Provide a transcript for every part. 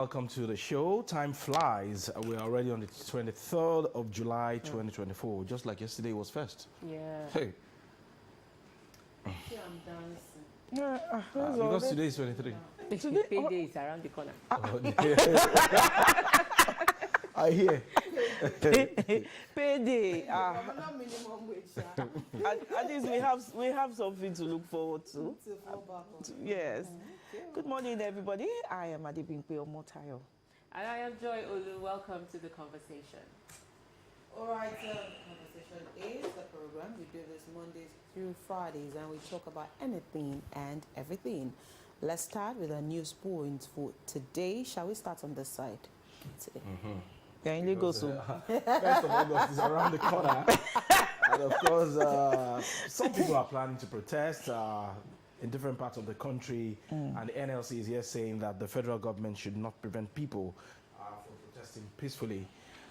Welcome to the show. Time flies. We're already on the 23rd of July, 2024. Just like yesterday was first. Yeah. Hey. I'm dancing. Because today is 23. Today, payday is around the corner. I hear. Payday. Not minimum wage. At least we have something to look forward to. Yes. Good morning, everybody. I am Adebimpe Omotayo. And I am Joy Olu. Welcome to the conversation. All right, Conversation is the program. We do this Mondays through Fridays, and we talk about anything and everything. Let's start with our news points for today. Shall we start on this side today? Yeah, in Lagos. First of August is around the corner. And of course, some people are planning to protest in different parts of the country. And the NLC is here saying that the federal government should not prevent people from protesting peacefully.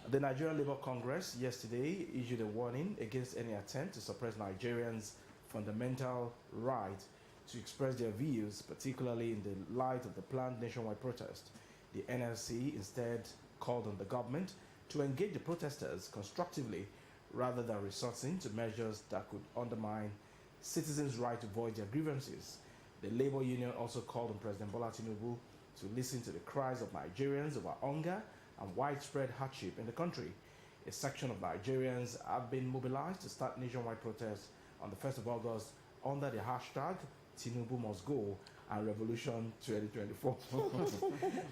The Nigerian Labour Congress yesterday issued a warning against any attempt to suppress Nigerians' fundamental right to express their views, particularly in the light of the planned nationwide protest. The NLC instead called on the government to engage the protesters constructively rather than resorting to measures that could undermine citizens' right to voice their grievances. The Labour Union also called on President Bola Tinubu to listen to the cries of Nigerians over hunger and widespread hardship in the country. A section of Nigerians have been mobilized to start nationwide protests on the 1st of August under the hashtag Tinubu Must Go and Revolution 2024.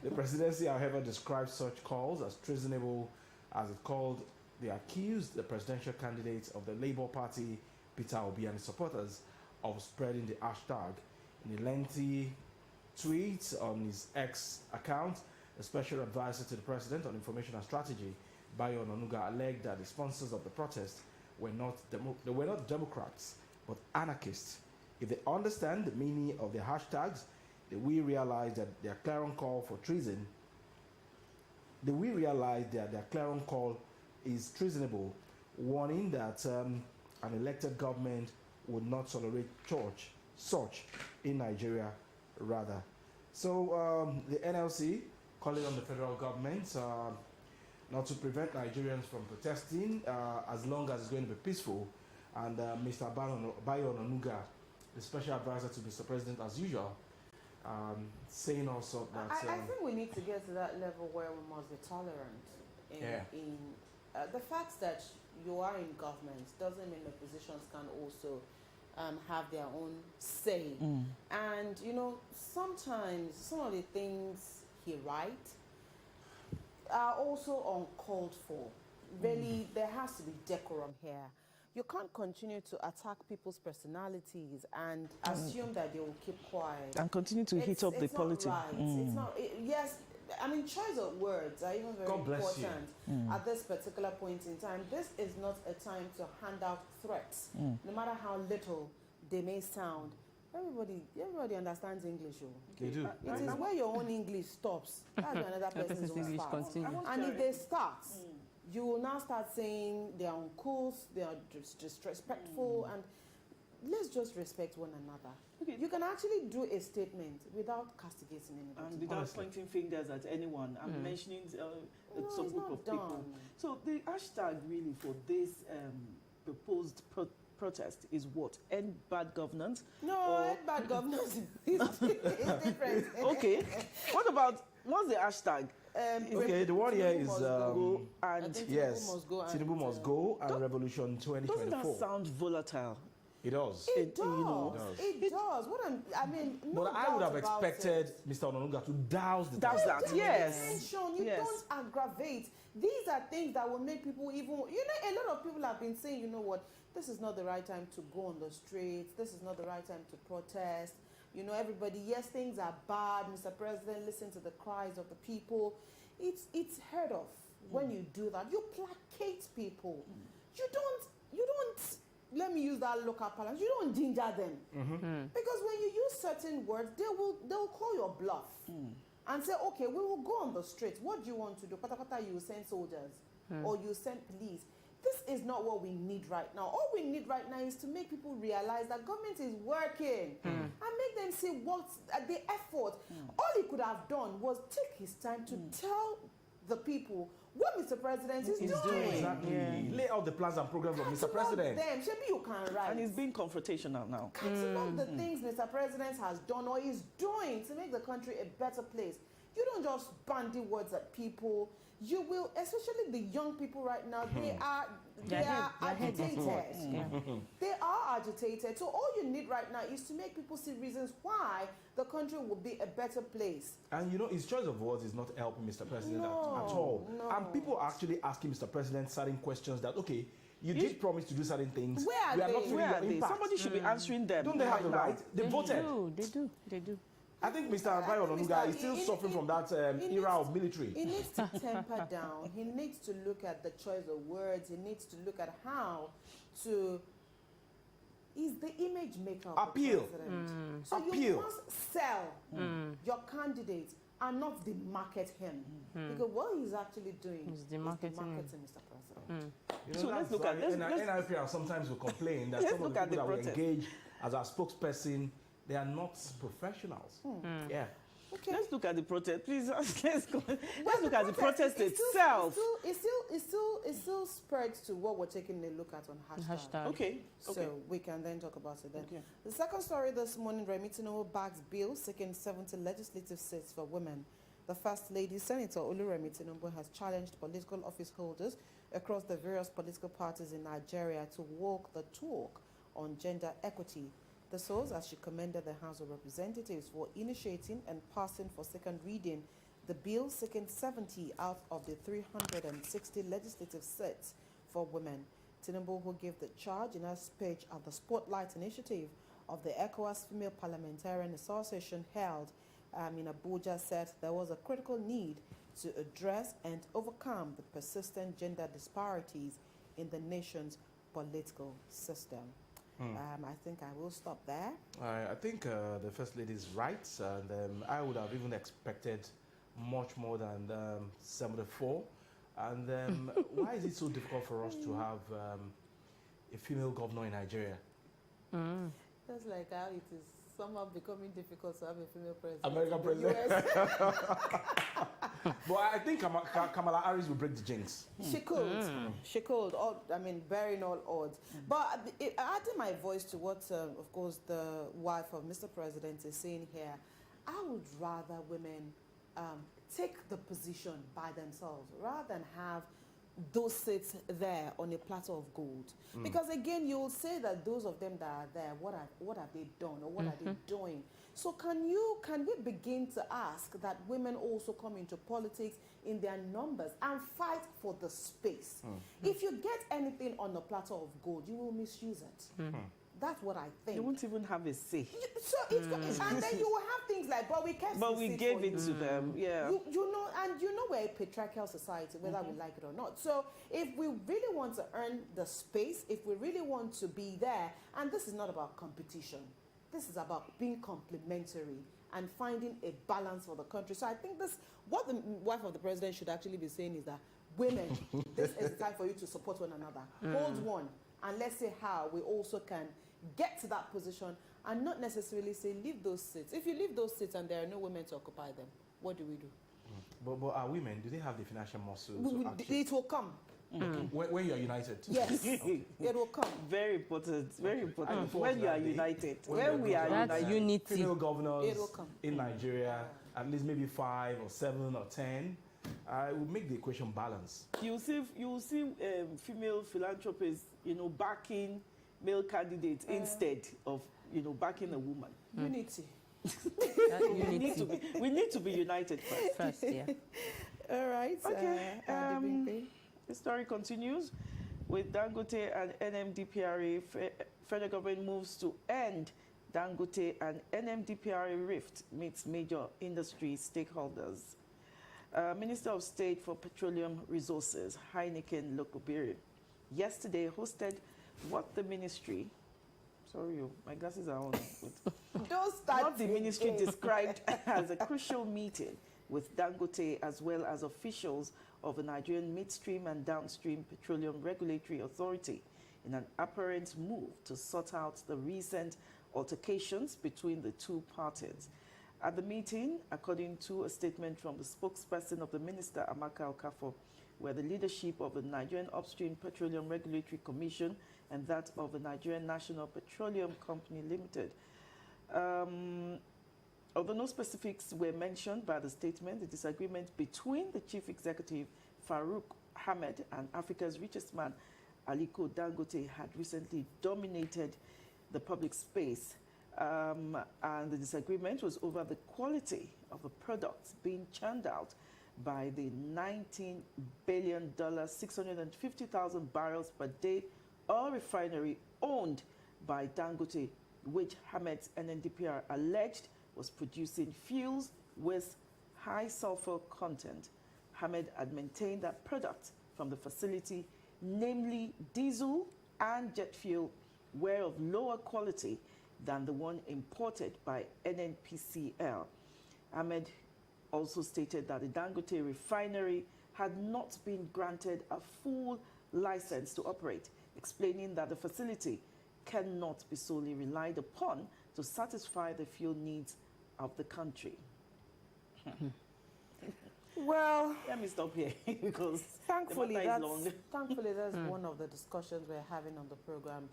The presidency, however, described such calls as treasonable, as it called the accused the presidential candidate of the Labour Party, Peter Obi, and his supporters of spreading the hashtag. In a lengthy tweet on his X account, a special advisor to the president on information and strategy, Bayo Onanuga, alleged that the sponsors of the protest were not Democrats, but anarchists. If they understand the meaning of the hashtags, they will realize that their clarion call for treason. They will realize that their clarion call is treasonable, warning that an elected government would not tolerate such in Nigeria, rather. So the NLC calling on the federal government not to prevent Nigerians from protesting as long as it's going to be peaceful. And Mr. Bayo Onanuga, the special advisor to Mr. President, as usual, saying also that... I think we need to get to that level where we must be tolerant. In the fact that you are in government doesn't mean the positions can also have their own say. And, you know, sometimes some of the things he writes are also uncalled for. Really, there has to be decorum here. You can't continue to attack people's personalities and assume that they will keep quiet. And continue to heat up the politics. Right. It's not, yes, I mean, choice of words are even very important at this particular point in time. This is not a time to hand out threats, no matter how little they may sound. Everybody understands English. They do. It is where your own English stops. That's where another person's own English starts. continues. And if they start, you will now start saying they are uncouth, they are disrespectful, and let's just respect one another. Okay. You can actually do a statement without castigating anybody. And without pointing fingers at anyone, I'm mentioning some it's group not of people. done. So the hashtag really for this proposed protest is what? End bad governance? No, end bad governance is different. Okay. What's the hashtag? Okay, the one here is... Yes, Tinubu Must Go and Revolution Doesn't 2024. that sound volatile? It does. It does. You know. It does. No But I would have doubt about expected it. Mr. Onanuga to douse the Douse that, yes. Attention, you Yes. don't aggravate. These are things that will make people even, a lot of people have been saying, you know what, this is not the right time to go on the streets. This is not the right time to protest. Everybody, yes, things are bad. Mr. President, listen to the cries of the people. It's heard of when you do that. You placate people. You don't, let me use that local parlance, you don't ginger them. Because when you use certain words, they'll call your bluff and say, okay, we will go on the streets. What do you want to do? Patapata, you send soldiers or you send police. this is not what we need right now. All we need right now is to make people realize that government is working and make them see what's the effort. All he could have done was take his time to tell the people what Mr. President is doing. Exactly. Lay out the plans and programs of Mr. President. Them. Maybe you can write. And he's being confrontational now. Catalog the things Mr. President has done or is doing to make the country a better place. You don't just bandy words at people. You will, especially the young people right now, they are agitated. They are agitated. So all you need right now is to make people see reasons why the country will be a better place. And you know, his choice of words is not helping Mr. President at all. No. And people are actually asking Mr. President certain questions that, okay, you did promise to do certain things. Where are we are they? not feeling Where your are they? impact. Somebody should be answering them. Don't they have the now. right? They voted. They do. I think Mr. Abayo Onanuga is still suffering from that era of military. He needs to temper down. He needs to look at the choice of words. He needs to look at how to... He's the image maker of Appeal. the president. So Appeal. you must sell your candidate and not demarket him. Because what he's actually doing is demarketing Mr. President. You know, So let's that's look at- why let's- NIPR sometimes will complain that Let's some of look the at people the that we protest. engage as our spokesperson, they are not professionals. Yeah. Okay. Let's look at the protest, please. Let's go. Let's look at the protest itself. It still spreads to what we're taking a look at on hashtag. Okay. So we can then talk about it then. Okay. The second story this morning, Remi Tinubu backs bill seeking 70 legislative seats for women. The First Lady, Senator Oluremi Tinubu, has challenged political office holders across the various political parties in Nigeria to walk the talk on gender equity. The source, as she commended the House of Representatives for initiating and passing for second reading the bill seeking 70 out of the 360 legislative seats for women. Tinubu, who gave the charge in her speech at the Spotlight Initiative of the ECOWAS Female Parliamentarian Association held in Abuja, said there was a critical need to address and overcome the persistent gender disparities in the nation's political system. I think I will stop there. I think the First Lady is right, and I would have even expected much more than 74. And why is it so difficult for us to have a female governor in Nigeria? That's like how it is somehow becoming difficult to have a female president. American in the president. But I think Kamala Harris will break the jinx. She could. She could. Bearing all odds. But adding my voice to what, of course, the wife of Mr. President is saying here, I would rather women take the position by themselves rather than have those seats there on a platter of gold. Because again, you will say that those of them that are there, what have they done or what are they doing? So can we begin to ask that women also come into politics in their numbers and fight for the space? If you get anything on a platter of gold, you will misuse it. That's what I think. You won't even have a say. And then you will have things like, but we kept But the we seat gave for it you. to them, yeah. You know we're a patriarchal society, whether we like it or not. So if we really want to earn the space, if we really want to be there, and this is not about competition, this is about being complementary and finding a balance for the country. So I think what the wife of the president should actually be saying is that women, this is the time for you to support one another. Hold one, and let's see how we also can get to that position and not necessarily say leave those seats. If you leave those seats and there are no women to occupy them, what do we do? But our women, do they have the financial muscle to actually... It will come. When you are united? Yes, it will come. Very important, very important. And When you are that day, united, when when we are That's united. unity. Female governors It will come. in Nigeria, at least maybe 5 or 7 or 10, it will make the equation balance. You will see female philanthropists, backing male candidates instead of, backing a woman. Unity. We need to be united first. First, yeah. All right. Okay. Adebimpe. The story continues with Dangote and NMDPRA. Federal government moves to end Dangote and NMDPRA rift meets major industry stakeholders. Minister of State for Petroleum Resources, Heineken Lokobiri, yesterday hosted what the ministry, my glasses are on, Don't start what the ministry described as a crucial meeting with Dangote as well as officials of the Nigerian Midstream and Downstream Petroleum Regulatory Authority in an apparent move to sort out the recent altercations between the two parties. At the meeting, according to a statement from the spokesperson of the minister, Amaka Okafor, where the leadership of the Nigerian Upstream Petroleum Regulatory Commission and that of the Nigerian National Petroleum Company Limited. Although no specifics were mentioned by the statement, the disagreement between the chief executive, Farouk Ahmed, and Africa's richest man, Aliko Dangote, had recently dominated the public space. And the disagreement was over the quality of the products being churned out by the $19 billion, 650,000 barrels per day oil refinery owned by Dangote, which Hamet's NNDPR alleged was producing fuels with high sulfur content. Hamed had maintained that products from the facility, namely diesel and jet fuel, were of lower quality than the one imported by NNPCL. Ahmed also stated that the Dangote refinery had not been granted a full license to operate, explaining that the facility cannot be solely relied upon to satisfy the fuel needs of the country. Well, Let me stop here because thankfully, the matter is long. thankfully that's one of the discussions we're having on the program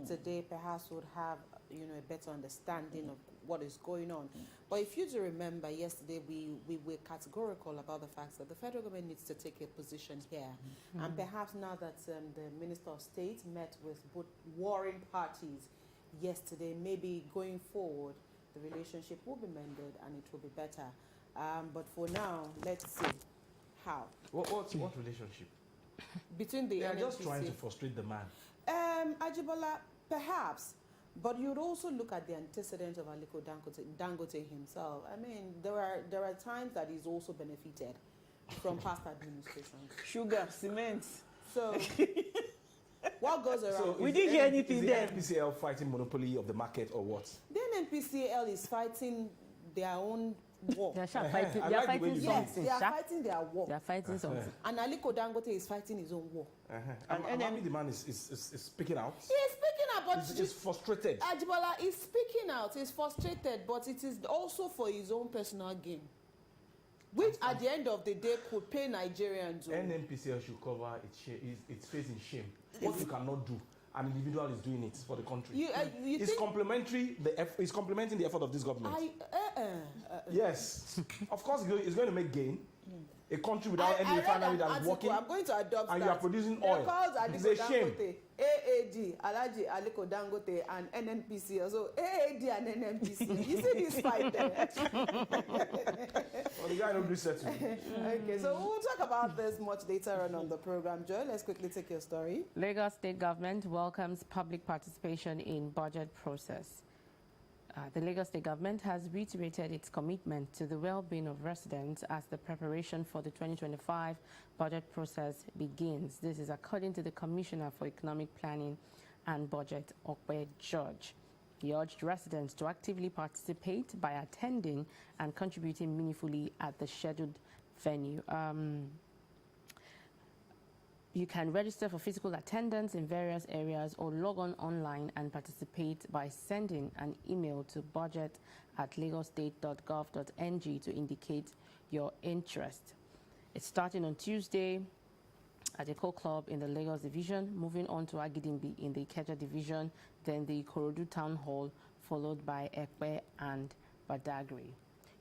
today. Perhaps would have a better understanding of what is going on. But if you do remember, yesterday we were categorical about the fact that the federal government needs to take a position here, and perhaps now that the Minister of State met with both warring parties yesterday, maybe going forward the relationship will be mended and it will be better. But for now, let's see how. What relationship? Between the They are NNPC. just trying to frustrate the man. Ajibola, perhaps, but you'd also look at the antecedent of Aliko Dangote himself. I mean, there are times that he's also benefited from past administrations. Sugar, cement. So, what goes around? So We is didn't the hear anything is the there. NPCL fighting monopoly of the market or what? The NNPCL is fighting their own war. They're I fighting. like They're the way fighting you Yes, something. they are sha. fighting their war. They're fighting something. And Aliko Dangote is fighting his own war. I'm And happy the man is speaking out. He is speaking out, but He's frustrated. Ajibola is speaking out. He's frustrated, but it is also for his own personal gain, which at the end of the day could pay Nigerians. NNPCL should cover its face in shame. What you cannot do, an individual is doing it for the country. You It's think complementary. It's complementing the effort of this government. Yes, of course, it's going to make gain. A country without any refinery that is working, I'm going to adopt and that. you are producing They're oil. called It's Aliko a shame. Dangote, AAD, Alhaji Aliko Dangote, and NNPC. So AAD and NNPC. You see this fight there? Well, the guy don't do settle. Okay, so we'll talk about this much later on the program. Joy, let's quickly take your story. Lagos State Government welcomes public participation in budget process. The Lagos State Government has reiterated its commitment to the well-being of residents as the preparation for the 2025 budget process begins. This is according to the Commissioner for Economic Planning and Budget, Okwe George. He urged residents to actively participate by attending and contributing meaningfully at the scheduled venue. You can register for physical attendance in various areas or log on online and participate by sending an email to budget@lagostate.gov.ng to indicate your interest. It's starting on Tuesday at Eco Club in the Lagos Division, moving on to Agidimbi in the Ikeja Division, then the Ikorodu Town Hall, followed by Ekpe and Badagry.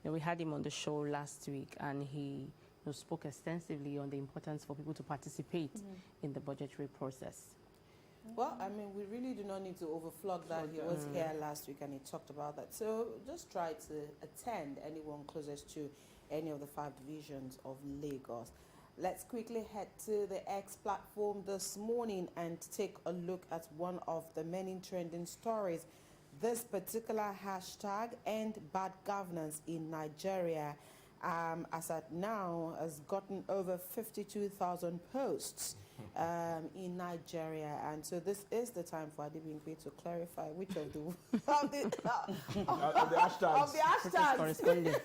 We had him on the show last week and he spoke extensively on the importance for people to participate in the budgetary process. Well, I mean, we really do not need to overflog that. He was here last week and he talked about that. So just try to attend anyone closest to any of the 5 divisions of Lagos. Let's quickly head to the X platform this morning and take a look at one of the many trending stories. This particular hashtag, End Bad Governance in Nigeria, as at now, has gotten over 52,000 posts. in Nigeria. And so this is the time for Adibingbe to clarify which of the of the hashtags. of the hashtags. Correspondent.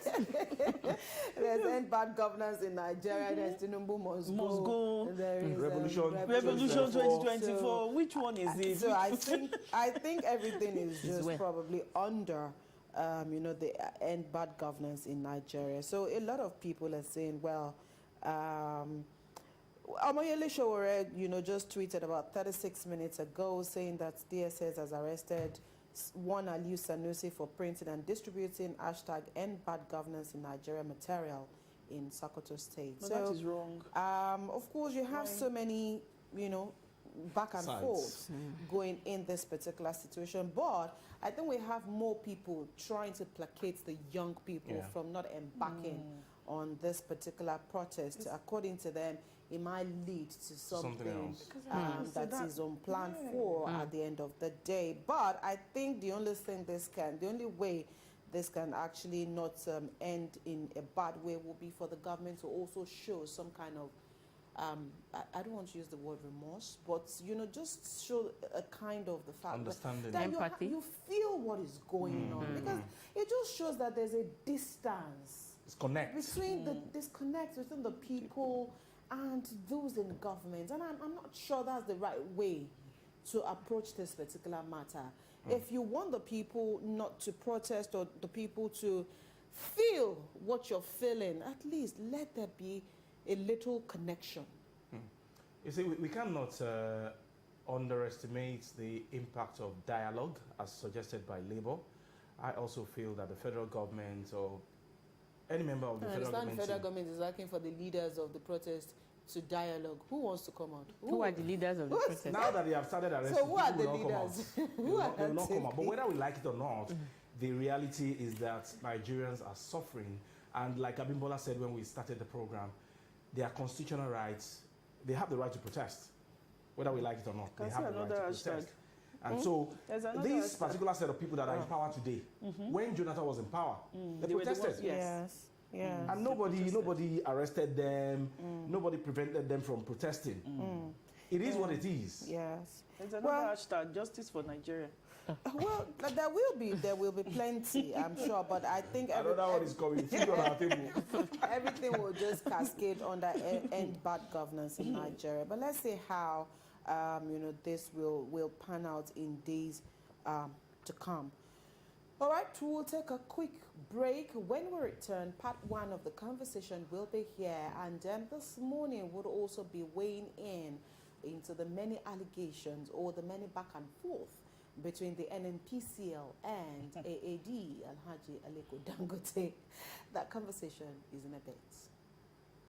There's end bad governance in Nigeria. There's Tinubu must go. There is Revolution. Revolution 2024. So, Which one is it? so I think everything is just well. probably under the end bad governance in Nigeria. So a lot of people are saying, well, Omoyele Sowore, just tweeted about 36 minutes ago saying that DSS has arrested one Aliu Sanusi for printing and distributing hashtag end bad governance in Nigeria material in Sokoto State. But so that is wrong. of course, you have so many, back and Sides. forth going in this particular situation. But I think we have more people trying to placate the young people Yeah. from not embarking on this particular protest. According to them, it might lead to something else. So that that- is unplanned for at the end of the day. But I think the only way this can actually not end in a bad way will be for the government to also show some kind of I don't want to use the word remorse, but just show a kind of the fact Understanding. that Empathy. you feel what is going on, because it just shows that there's a distance It's connect. between the disconnect between the people and those in government, and I'm not sure that's the right way to approach this particular matter. If you want the people not to protest or the people to feel what you're feeling, at least let there be a little connection. You see, we cannot underestimate the impact of dialogue as suggested by Labour. I also feel that the federal government or any member of the I federal understand the government federal government is asking for the leaders of the protest to dialogue. Who wants to come out? Who are the leaders of the Who's- protest? now that they have started arresting So who are people, the will not come out. leaders? They Who will are not- they will not come out. But taking- whether we like it or not, the reality is that Nigerians are suffering. And like Abimbola said when we started the program, their constitutional rights, they have the right to protest. Whether we like it or not, Can they I have see the right to another protest. hashtag? And so, There's another this hashtag. particular set of people that are in power today, when Jonathan was in power, they They were the protested. ones- Yes. Yes. And nobody arrested them, nobody prevented them from protesting. It is what it is. Yes. There's another Well- hashtag, Justice for Nigeria. Well, there will be plenty, I'm sure, but I think Another one is coming. Food on our table. everything will just cascade under end bad governance in Nigeria. But let's see how this will pan out in days to come. All right, we'll take a quick break. When we return, part one of the conversation will be here, and this morning we'll also be weighing into the many allegations or the many back and forth between the NNPCL and AAD, Alhaji Aliko Dangote. That conversation is in a bit.